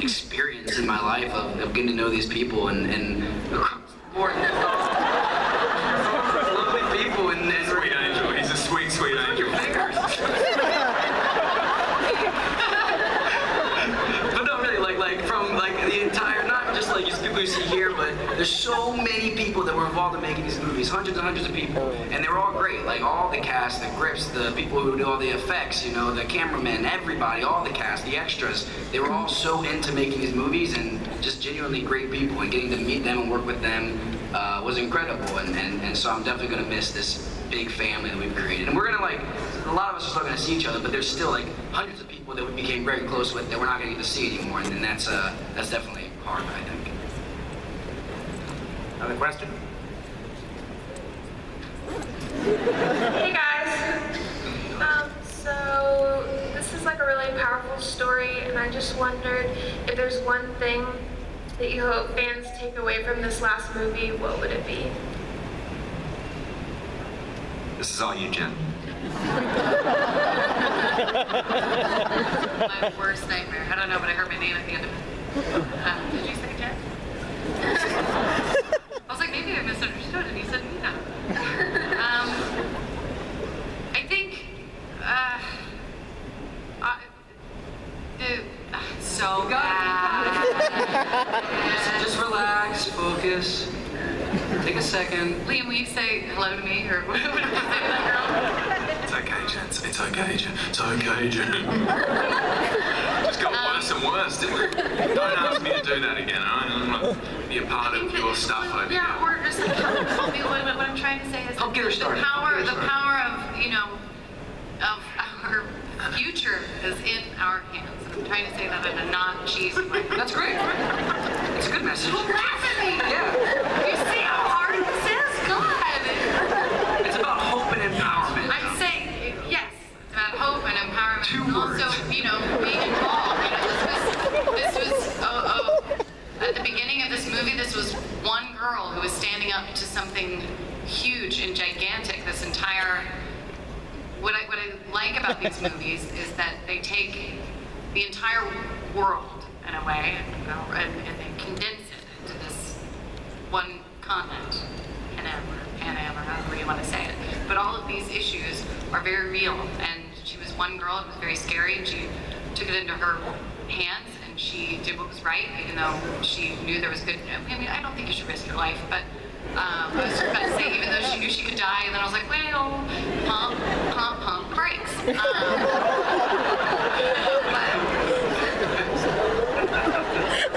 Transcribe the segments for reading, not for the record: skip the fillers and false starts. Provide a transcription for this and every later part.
experience in my life of getting to know these people and across the board. Lovely people and Sweet angel. He's a sweet, sweet angel. But no, really, like from the entire, not just like just people you see here, but there's so many people that were involved in making these movies, hundreds and hundreds of people, and they were all great. Like all the cast, the grips, the people who do all the effects, you know, the cameramen, everybody, all the cast, the extras, they were all so into making these movies and just genuinely great people, and getting to meet them and work with them was incredible, and so I'm definitely gonna miss this big family that we've created. And we're gonna a lot of us are still gonna see each other, but there's still like hundreds of people that we became very close with that we're not gonna get to see anymore, and that's definitely hard, I think. Another question? Hey guys. So this is like a really powerful story, and I just wondered if there's one thing that you hope fans take away from this last movie, what would it be? This is all you, Jen. My worst nightmare. I don't know, but I heard my name at the end of it. Did you say Jen? I was like, maybe I misunderstood, and he said Nina. I think, so bad. Just relax, focus, take a second. Liam, will you say hello to me, or what would you say to that girl? It's okay, Jen. It's okay, Jen. It's okay, Jen. Just got worse and worse, didn't it? Don't ask me to do that again, alright? I'm not be a part of your stuff over here. Yeah, or just like help me. What I'm trying to say is Help get her started. the power of, you know, of our future is in our hands. I'm trying to say that in a non-cheesy way. That's great. It's a good message. Don't laugh at me! Yeah. You see how hard this is? God! It's about hope and empowerment. I'm saying, yes, it's about hope and empowerment. Two and words. also, you know, being involved. You know, this was at the beginning of this movie, this was one girl who was standing up to something huge and gigantic. This entire, what I like about these movies is that they take the entire world in a way, and they condense it into this one continent, Pan Am or however you want to say it. But all of these issues are very real, and she was one girl, it was very scary, and she took it into her hands, and she did what was right, even though she knew there was good, I mean, I don't think you should risk your life, but I was about to say, even though she knew she could die, and then I was like, well, pump, pump, pump, brakes. The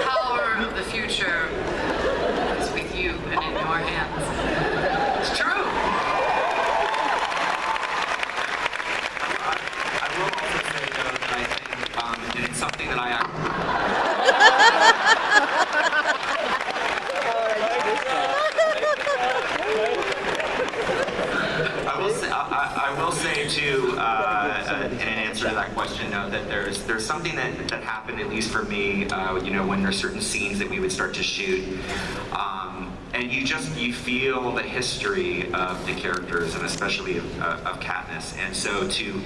power of the future is with you and in your hands. It's true. I will also say, though, that I think, and it's something that I will say too, in answer to that question, that there's something that happened, at least for me, you know, when there's certain scenes that we would start to shoot, and you feel the history of the characters, and especially of Katniss, and so to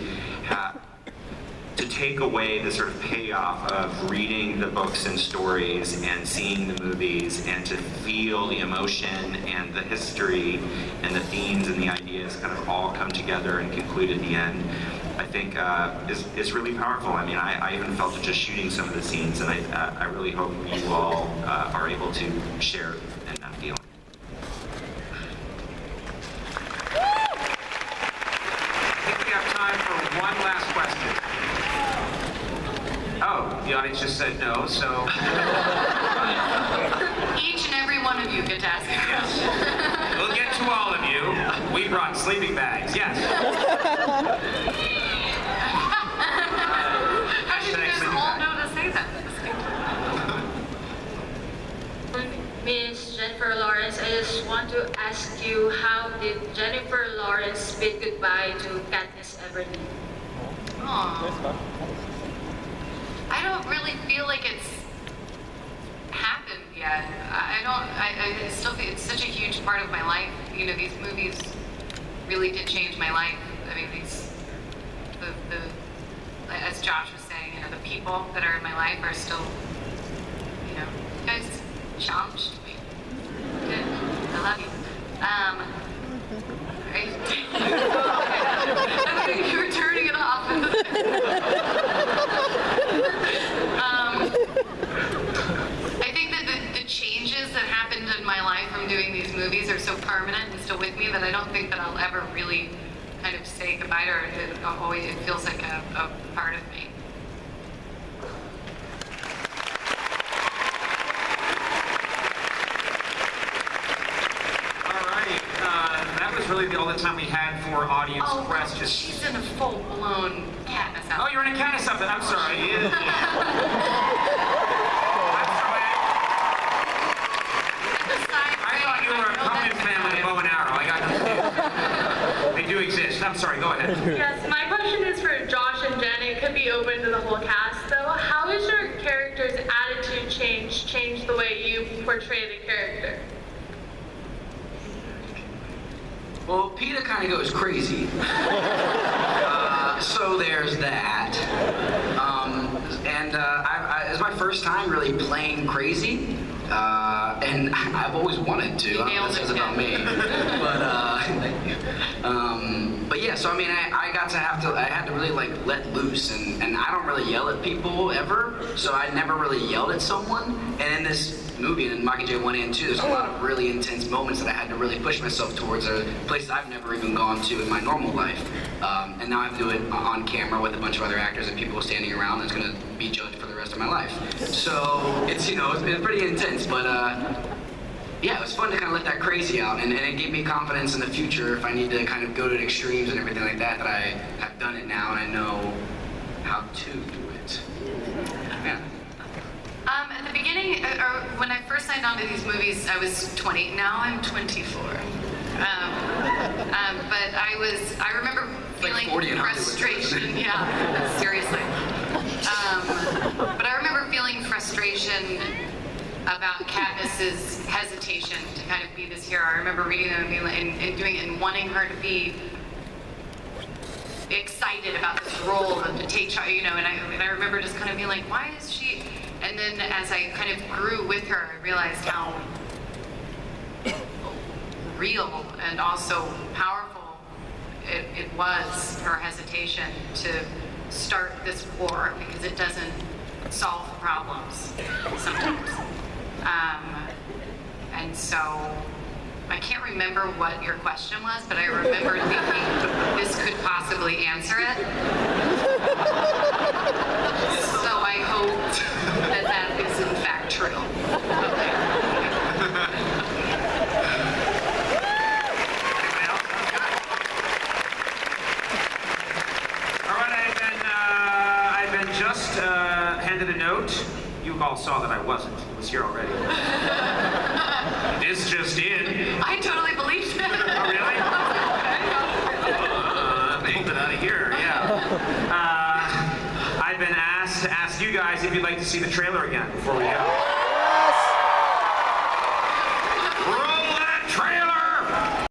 take away the sort of payoff of reading the books and stories and seeing the movies, and to feel the emotion and the history and the themes and the ideas kind of all come together and conclude at the end, I think is really powerful. I mean, I even felt it just shooting some of the scenes, and I really hope you all are able to share in that feeling. I think we have time for one last question. Oh, the audience just said no, so... Each and every one of you get to ask a question. We'll get to all of you. We brought sleeping bags, yes. How did you guys all know to say that? Miss Jennifer Lawrence, I just want to ask you, how did Jennifer Lawrence bid goodbye to Katniss Everdeen? Aww. I don't really feel like it's happened yet. I still think it's such a huge part of my life. You know, these movies really did change my life. I mean, as Josh was saying, you know, the people that are in my life are still challenged me. Good. I love you. You were turning it off. I think that the changes that happened in my life from doing these movies are so permanent and still with me that I don't think that I'll ever really kind of say goodbye to her. It feels like a part of me. Really all the time we had for audience questions. She's in a full-blown Katniss outfit. Oh, you're in a Katniss outfit. I'm sorry. I thought you were a Conan fan with a bow and arrow. I got confused. They do exist. I'm sorry. Go ahead. Yes, my question is for Josh and Jen. It could be open to the whole cast, though. How has your character's attitude changed the way you portray the character? Well, Peter kind of goes crazy. So there's that. It's my first time really playing crazy. And I've always wanted to. I don't know if this is about me. But yeah, so I mean, I had to really like let loose, and I don't really yell at people ever, so I never really yelled at someone. And in this movie, in Mockingjay 1 and 2, there's a lot of really intense moments that I had to really push myself towards, places I've never even gone to in my normal life. And now I have to do it on camera with a bunch of other actors and people standing around that's going to be judged for the rest of my life. So it's, it's been pretty intense, but yeah, it was fun to kind of let that crazy out, and it gave me confidence in the future if I need to kind of go to extremes and everything like that, that I have done it now and I know how to do it. Yeah. At the beginning, or when I first signed on to these movies, I was 20. Now I'm 24. But I remember feeling frustration. Yeah, seriously. But I remember feeling frustration about Katniss's hesitation to kind of be this hero. I remember reading them and doing it and wanting her to be excited about this role and to take charge, and I remember just kind of being like, why is she? And then as I kind of grew with her, I realized how real and also powerful it was, her hesitation to start this war, because it doesn't solve problems sometimes. And so I can't remember what your question was, but I remember thinking this could possibly answer it. So I hope that is in fact true. Okay. All right, I've been just handed a note. You all saw that I wasn't. It was here already. This just in. I totally believed that. Oh, really? They pulled it out of here, yeah. I've been asked to ask you guys if you'd like to see the trailer again before we go.